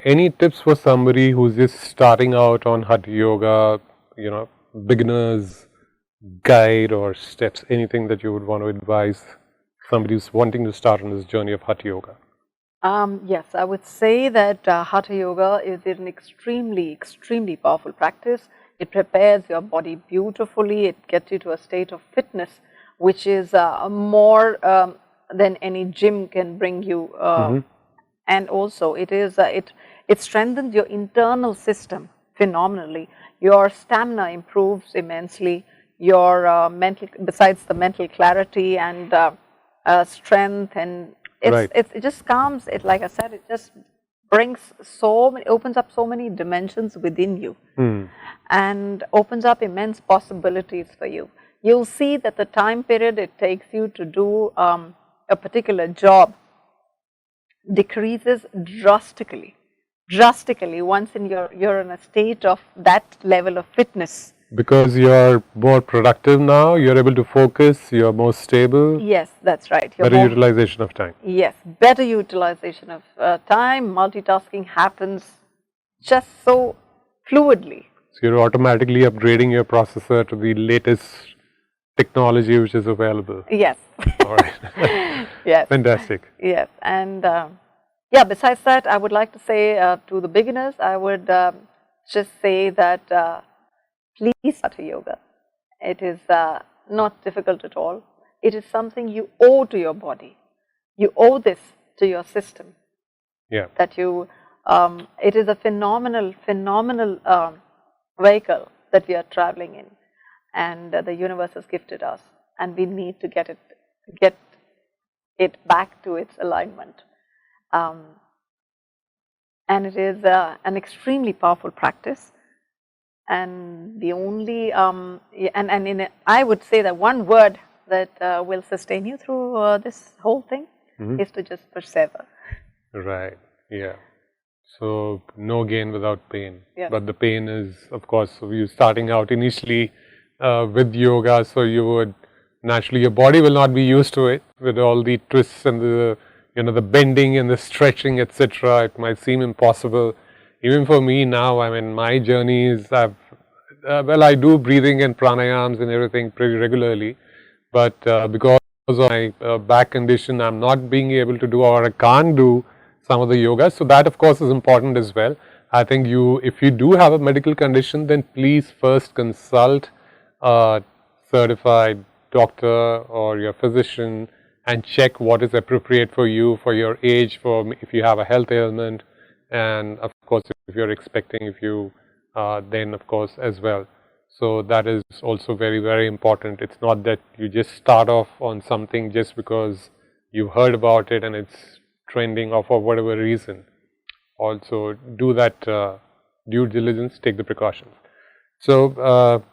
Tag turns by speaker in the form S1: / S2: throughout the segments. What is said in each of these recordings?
S1: Any tips for somebody who's just starting out on Hatha Yoga, beginner's guide or steps, anything that you would want to advise somebody who's wanting to start on this journey of Hatha Yoga?
S2: Yes, I would say that Hatha Yoga is an extremely, extremely powerful practice. It prepares your body beautifully. It gets you to a state of fitness, which is more than any gym can bring you. And also, it strengthens your internal system phenomenally. Your stamina improves immensely. Your mental, besides the mental clarity and strength, and it just calms it. Like I said, it just brings opens up so many dimensions within you, and opens up immense possibilities for you. You'll see that the time period it takes you to do a particular job decreases drastically once you're in a state of that level of fitness.
S1: Because you're more productive now, you're able to focus, you're more stable.
S2: Yes, that's right.
S1: Better utilization of time.
S2: Yes, better utilization of time. Multitasking happens just so fluidly.
S1: So you're automatically upgrading your processor to the latest technology which is available.
S2: Yes.
S1: All right.
S2: Yes.
S1: Fantastic.
S2: Yes, and yeah, besides that, I would like to say to the beginners, I would just say that please start yoga. It is not difficult at all. It is something you owe to your body. You owe this to your system.
S1: Yeah.
S2: That it is a phenomenal vehicle that we are traveling in, and the universe has gifted us, and we need to get it back to its alignment. And it is an extremely powerful practice. And the only, I would say that one word that will sustain you through this whole thing is to just persevere.
S1: Right, yeah. So, no gain without pain.
S2: Yes.
S1: But the pain is, of course, you starting out initially with yoga, so you would, naturally your body will not be used to it with all the twists and the, the bending and the stretching, etc. It might seem impossible. Even for me now, I mean, my journey is, I do breathing and pranayams and everything pretty regularly, but because of my back condition, I'm not being able to do, or I can't do some of the yoga. So that, of course, is important as well. I think if you do have a medical condition, then please first consult a certified doctor or your physician and check what is appropriate for you, for your age, for if you have a health ailment, and of course, if you're expecting, then of course as well. So that is also very, very important. It's not that you just start off on something just because you've heard about it and it's trending or for whatever reason. Also do that due diligence, take the precautions. So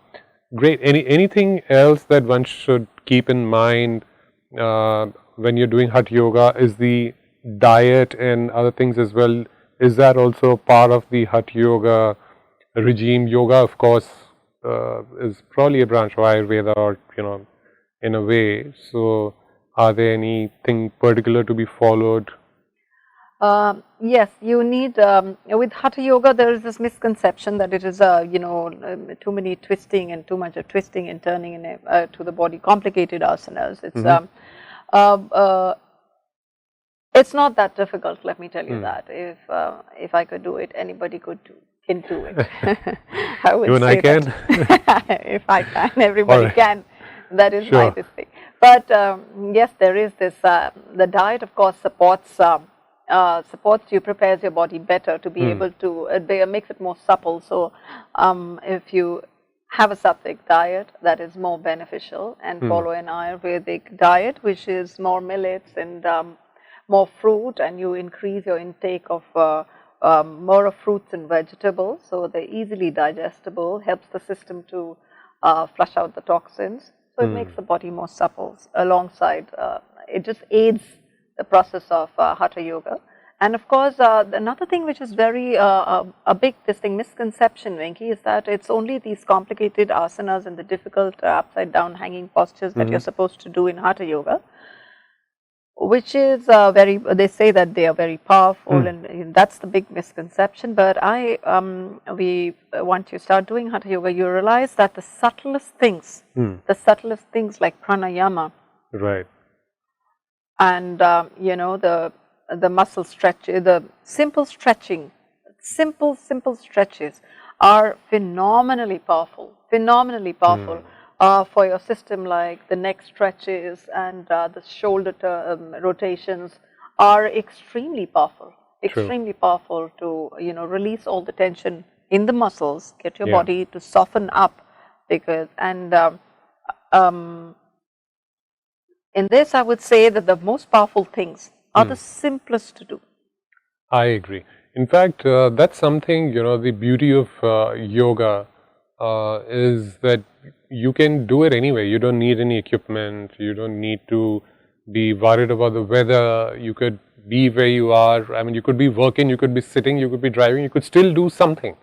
S1: great. Anything else that one should keep in mind when you're doing Hatha Yoga? Is the diet and other things as well? Is that also part of the Hatha Yoga regime? Yoga, of course, is probably a branch of Ayurveda, or in a way. So, are there anything particular to be followed?
S2: Yes, you need with Hatha Yoga. There is this misconception that it is too many twisting and too much of twisting and turning to the body, complicated asanas. It's not that difficult, let me tell you that. If I could do it, anybody can do it. I would
S1: Even
S2: say
S1: I can?
S2: if I can, everybody can. That is
S1: sure.
S2: my thing. But yes, there is this, the diet of course supports you, prepares your body better to be able to, makes it more supple. So if you have a sattvic diet, that is more beneficial, and follow an Ayurvedic diet, which is more millets and more fruit, and you increase your intake of more of fruits and vegetables, so they're easily digestible, helps the system to flush out the toxins, so it makes the body more supple. Alongside, it just aids the process of Hatha Yoga. And of course, another thing which is very a big misconception, Venki, is that it's only these complicated asanas and the difficult upside down hanging postures that you're supposed to do in Hatha Yoga. which is they say that they are very powerful, and that's the big misconception. But once you start doing Hatha Yoga, you realize that the subtlest things like pranayama,
S1: Right.
S2: and the muscle stretch, the simple stretching, simple stretches are phenomenally powerful, for your system, like the neck stretches and the shoulder rotations are extremely powerful, to release all the tension in the muscles, get your body to soften up, because in this I would say that the most powerful things are the simplest to do.
S1: I agree. In fact, that's something, the beauty of yoga is that you can do it anyway. You don't need any equipment. You don't need to be worried about the weather. You could be where you are. I mean, you could be working, you could be sitting, you could be driving, you could still do something.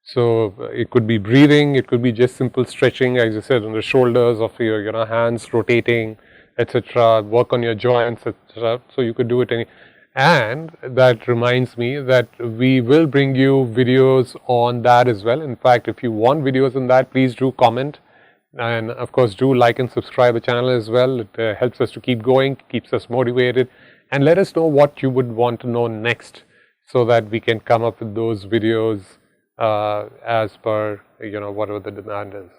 S1: So it could be breathing, it could be just simple stretching, as you said, on the shoulders of your hands rotating, etc. Work on your joints, etc. So you could do it any. And that reminds me that we will bring you videos on that as well. In fact, if you want videos on that, please do comment, and of course do like and subscribe the channel as well. It helps us to keep going, keeps us motivated, and let us know what you would want to know next, so that we can come up with those videos as per whatever the demand is.